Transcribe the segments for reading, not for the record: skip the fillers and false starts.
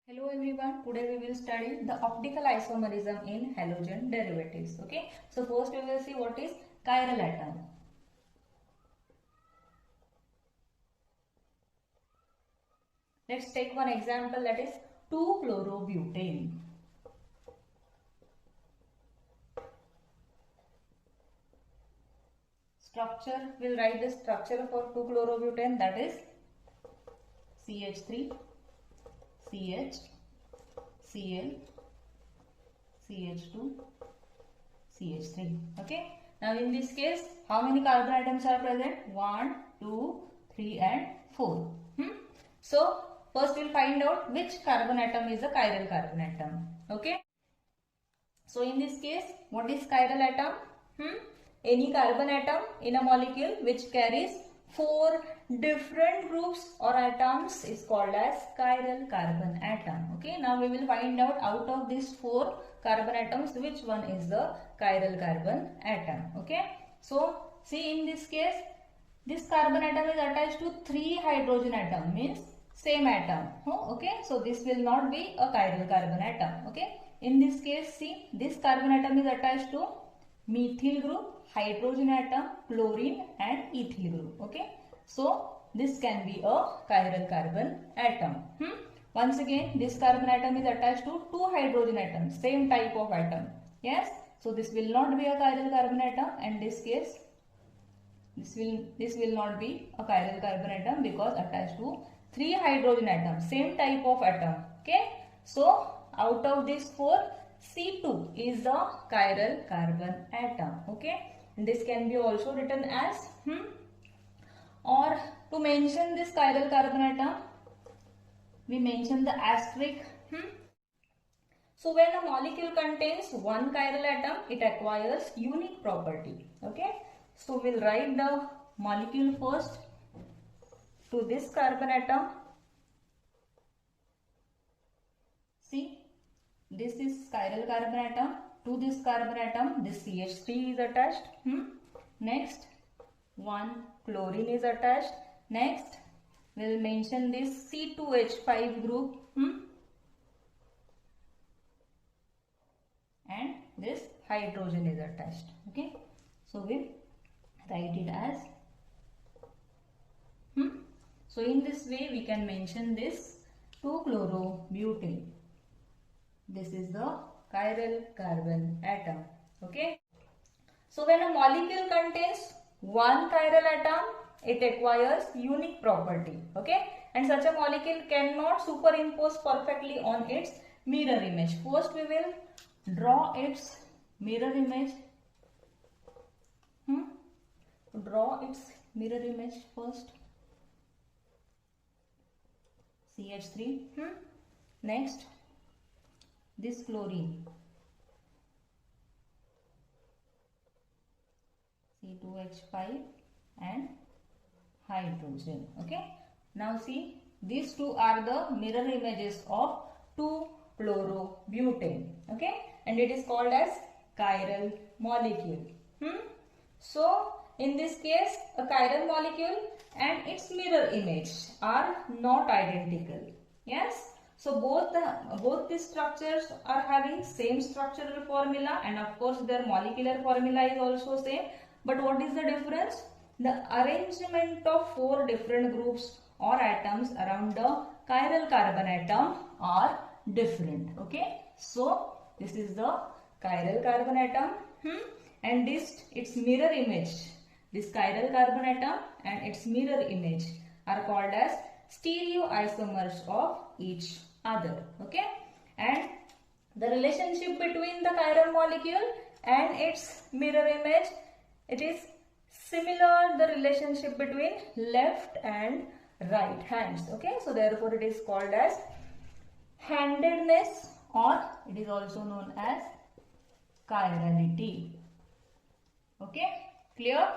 Hello everyone, today we will study the optical isomerism in halogen derivatives. Okay, so first we will see what is chiral atom. Let's take one example, that is 2-chlorobutane. Structure, we will write the structure for 2-chlorobutane, that is CH3, CH, Cl, CH2, CH3. Okay. Now in this case, how many carbon atoms are present? 1, 2, 3 and 4. So first we will find out which carbon atom is a chiral carbon atom. Okay. So in this case, what is chiral atom? Any carbon atom in a molecule which carries 4 different groups or atoms is called as chiral carbon atom. Okay, now we will find out of these 4 carbon atoms which one is the chiral carbon atom. Okay, so see in this case, this carbon atom is attached to 3 hydrogen atom, means same atom. Okay, so this will not be a chiral carbon atom. Okay, in this case, see this carbon atom is attached to methyl group, hydrogen atom, chlorine and ethyl group. Okay, so this can be a chiral carbon atom. Once again, this carbon atom is attached to 2 hydrogen atoms, same type of atom. Yes, so this will not be a chiral carbon atom, and this case this will not be a chiral carbon atom because attached to 3 hydrogen atoms, same type of atom. Okay, so out of these 4, C2 is the chiral carbon atom. Okay, and this can be also written as or to mention this chiral carbon atom, we mention the asterisk. So when a molecule contains one chiral atom, it acquires unique property. Okay, so we'll write the molecule first to this carbon atom. See, this is chiral carbon atom. To this carbon atom, this CH3 is attached. Next, 1 chlorine is attached. Next, we will mention this C2H5 group. And this hydrogen is attached. Okay, so we write it as so in this way we can mention this 2-chlorobutane. This is the chiral carbon atom. Okay, so when a molecule contains one chiral atom, it acquires unique property. Okay, and such a molecule cannot superimpose perfectly on its mirror image. First we will draw its mirror image. Draw its mirror image first. CH3. Next, this chlorine. C2H5 and hydrogen. Okay. Now see, these two are the mirror images of 2-chlorobutane. Okay, and it is called as chiral molecule. So in this case, a chiral molecule and its mirror image are not identical. Yes, so both these structures are having same structural formula, and of course their molecular formula is also same. But what is the difference? The arrangement of 4 different groups or atoms around the chiral carbon atom are different. Okay, so this is the chiral carbon atom, and its mirror image, this chiral carbon atom and its mirror image are called as stereoisomers of each other. Okay, and the relationship between the chiral molecule and its mirror image, it is similar the relationship between left and right hands. Okay, so therefore it is called as handedness, or it is also known as chirality. Okay, clear?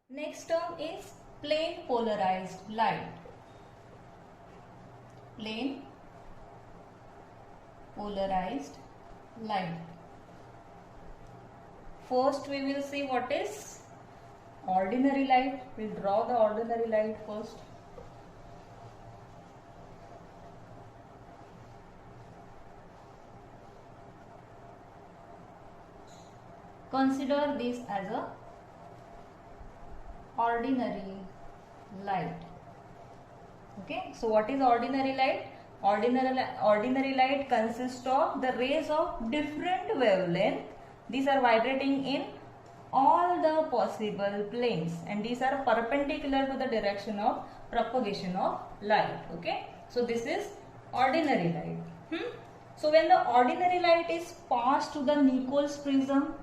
Next term is plane polarized light. Plane polarized light. First we will see what is ordinary light. We'll draw the ordinary light first. consider this as a ordinary light. Okay, so what is ordinary light? Ordinary light consists of the rays of different wavelength. These are vibrating in all the possible planes, and these are perpendicular to the direction of propagation of light. Okay, so this is ordinary light. So when the ordinary light is passed to the Nichols prism,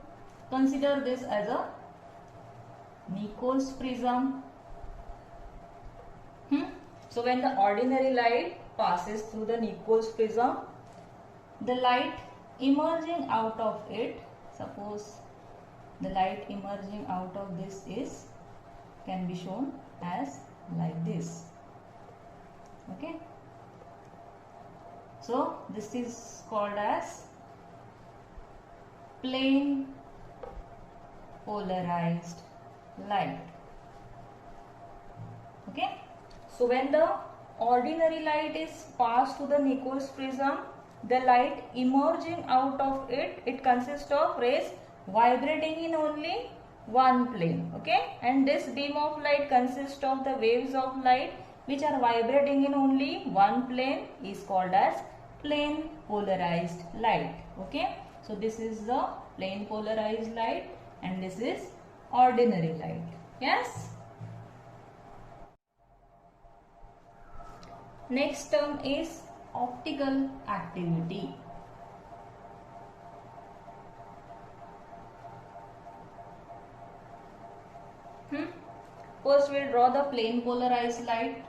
consider this as a Nichols prism. So when the ordinary light passes through the Nichols prism, the light emerging out of it, suppose the light emerging out of this can be shown as like this. Okay, so this is called as plane polarized light. Okay, so when the ordinary light is passed to the Nichols prism, the light emerging out of it consists of rays vibrating in only one plane. Okay, and this beam of light consists of the waves of light which are vibrating in only one plane, is called as plane polarized light. Okay, so this is the plane polarized light and this is ordinary light. Yes. Next term is optical activity. First we'll draw the plane polarized light.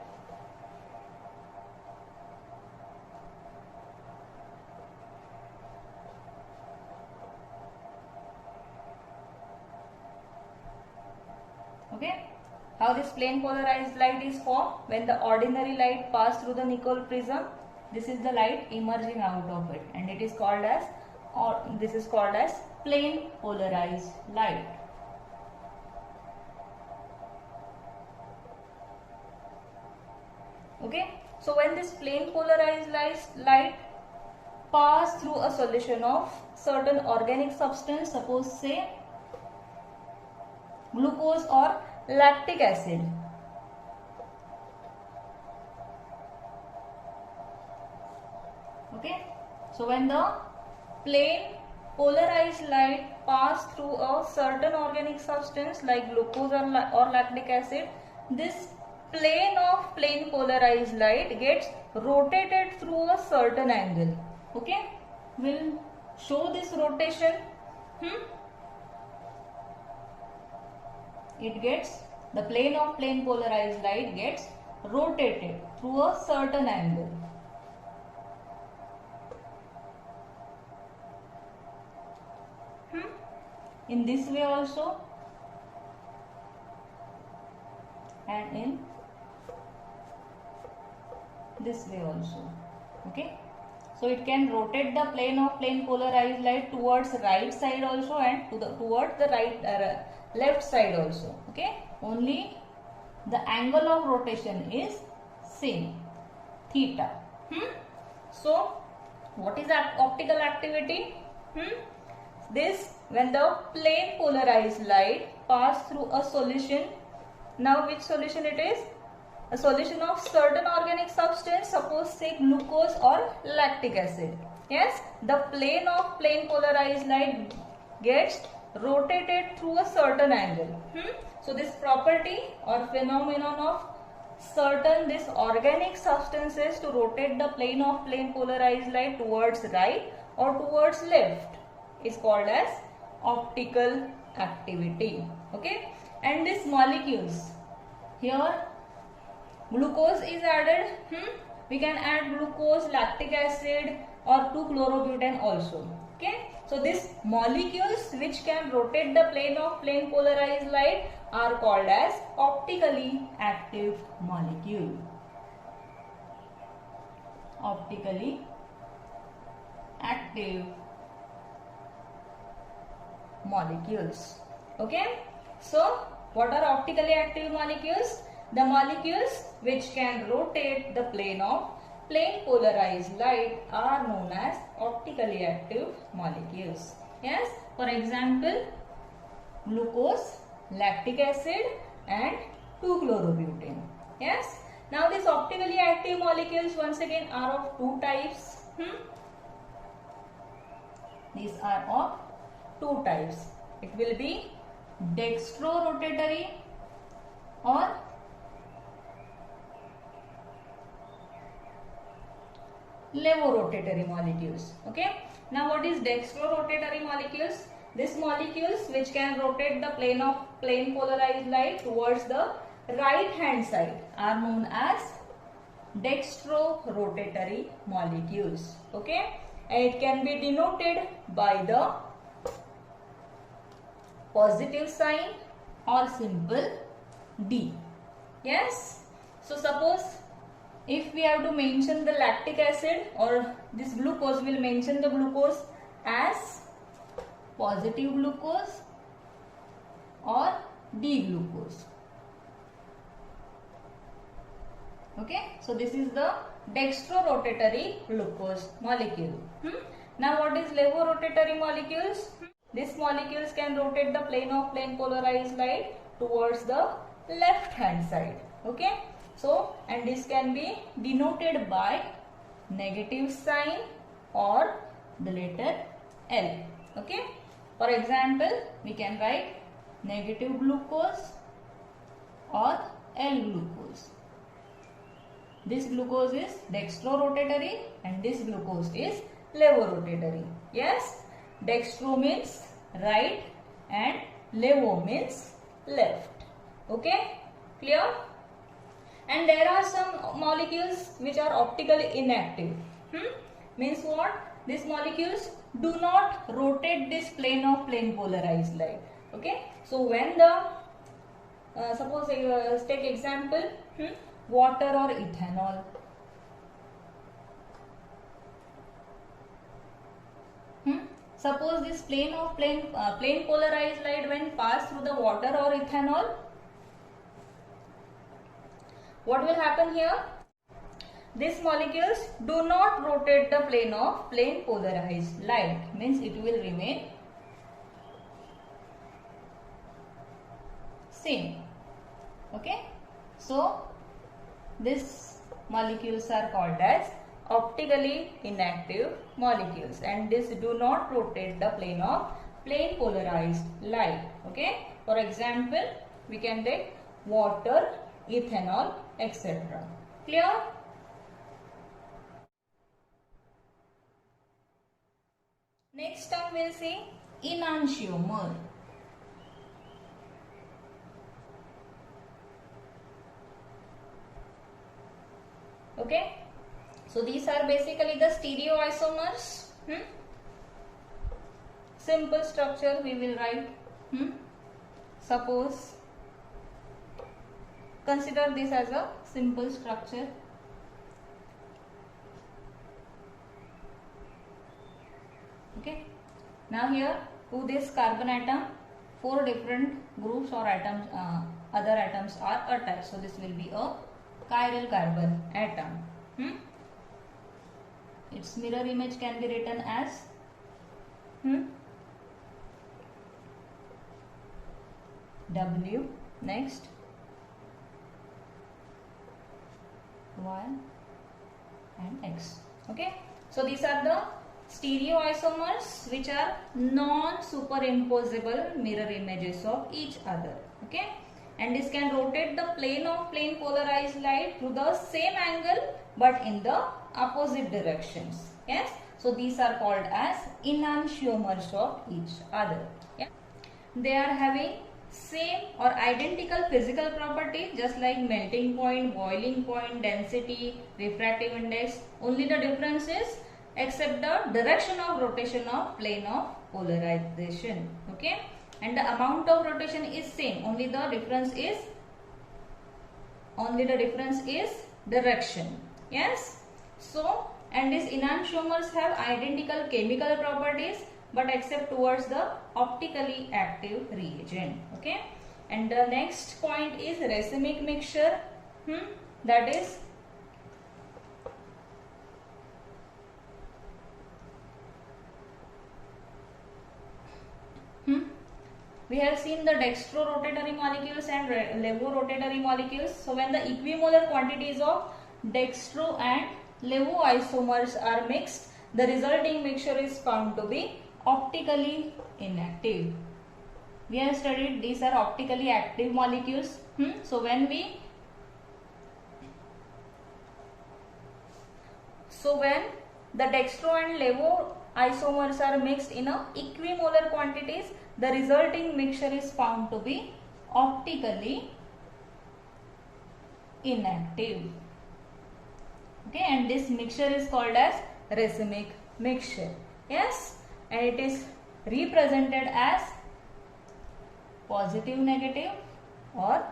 Okay, how this plane polarized light is formed? When the ordinary light passed through the Nichols prism, this is the light emerging out of it, and it is called as, or this is called as plane polarized light. Okay, so when this plane polarized light pass through a solution of certain organic substance, suppose say glucose or lactic acid. Okay, so when the plane polarized light pass through a certain organic substance like glucose or lactic acid, this plane of plane polarized light gets rotated through a certain angle. Okay, we'll show this rotation. The plane of plane polarized light gets rotated through a certain angle. In this way also, and in this way also. Okay, so it can rotate the plane of plane polarized light towards right side also and towards the left side also. Okay, only the angle of rotation is same, theta. So what is optical activity? This, when the plane polarized light pass through a solution. Now which solution it is? A solution of certain organic substance, suppose say glucose or lactic acid. Yes, the plane of plane polarized light gets rotated through a certain angle. So this property or phenomenon of certain this organic substances to rotate the plane of plane polarized light towards right or towards left is called as optical activity. Okay, and these molecules, here glucose is added. We can add glucose, lactic acid or 2-chlorobutane also. Okay, so these molecules which can rotate the plane of plane polarized light are called as optically active molecule. Optically active molecules. Okay, so what are optically active molecules? The molecules which can rotate the plane of plane polarized light are known as optically active molecules. Yes, for example, glucose, lactic acid and 2-chlorobutane. Yes. Now these optically active molecules once again are of two types. These are of two types. It will be dextrorotatory or levorotatory molecules. Okay. Now what is dextrorotatory molecules? These molecules which can rotate the plane of plane polarized light towards the right hand side are known as dextrorotatory molecules. Okay. And it can be denoted by the positive sign or simple D. Yes. So suppose if we have to mention the lactic acid or this glucose, will mention the glucose as positive glucose or D-glucose. Okay, so this is the dextrorotatory glucose molecule. Now what is levorotatory molecules? These molecules can rotate the plane of plane polarized light towards the left hand side. Okay, so and this can be denoted by negative sign or the letter L. Okay, for example, we can write negative glucose or L-glucose. This glucose is dextrorotatory and this glucose is levorotatory. Yes, dextro means right and levo means left. Okay, clear? And there are some molecules which are optically inactive. Means what? These molecules do not rotate this plane of plane polarized light. Okay, so when the suppose take example water or ethanol. Suppose this plane of plane polarized light when pass through the water or ethanol, what will happen here? These molecules do not rotate the plane of plane polarized light, means it will remain same. Okay, so these molecules are called as optically inactive molecules and these do not rotate the plane of plane polarized light. Okay, for example, we can take water, ethanol, etc. Clear? Next time we will see enantiomer. Okay, so these are basically the stereoisomers. Simple structure we will write. Suppose consider this as a simple structure. Okay, now here to this carbon atom 4 different groups or atoms, other atoms are attached. So this will be a chiral carbon atom. Its mirror image can be written as W, next Y and X. Okay, so these are the stereoisomers which are non-superimposable mirror images of each other. Okay, and this can rotate the plane of plane polarized light through the same angle but in the opposite directions. Yes, so these are called as enantiomers of each other. Yeah, they are having same or identical physical property just like melting point, boiling point, density, refractive index. Only the difference is except the direction of rotation of plane of polarization. Okay, and the amount of rotation is same, only the difference is direction. Yes, so and these enantiomers have identical chemical properties but except towards the optically active reagent. Okay, and the next point is racemic mixture. That is we have seen the dextro-rotatory molecules and levo-rotatory molecules. So when the equimolar quantities of dextro and levo isomers are mixed, the resulting mixture is found to be optically inactive. We have studied these are optically active molecules. So when the dextro and levo isomers are mixed in a equimolar quantities, the resulting mixture is found to be optically inactive. Okay, and this mixture is called as racemic mixture. Yes, and it is represented as positive negative or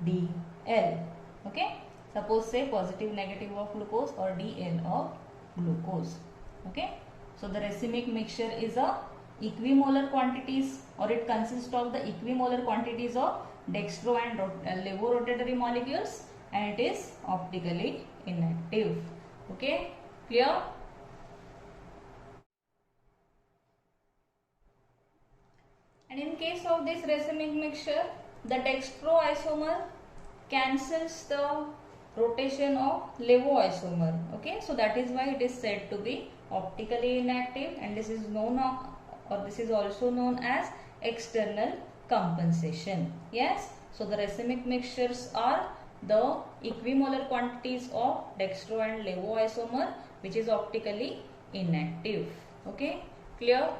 DL. Okay, suppose say positive negative of glucose or DL of glucose. Okay, so the racemic mixture is a equimolar quantities, or it consists of the equimolar quantities of dextro and levorotatory molecules, and it is optically inactive. Okay, clear? And in case of this racemic mixture, the dextro isomer cancels the rotation of levo isomer. Okay, so that is why it is said to be optically inactive, and this is known or this is also known as external compensation. Yes, so the racemic mixtures are the equimolar quantities of dextro and levo isomer which is optically inactive. Okay, clear?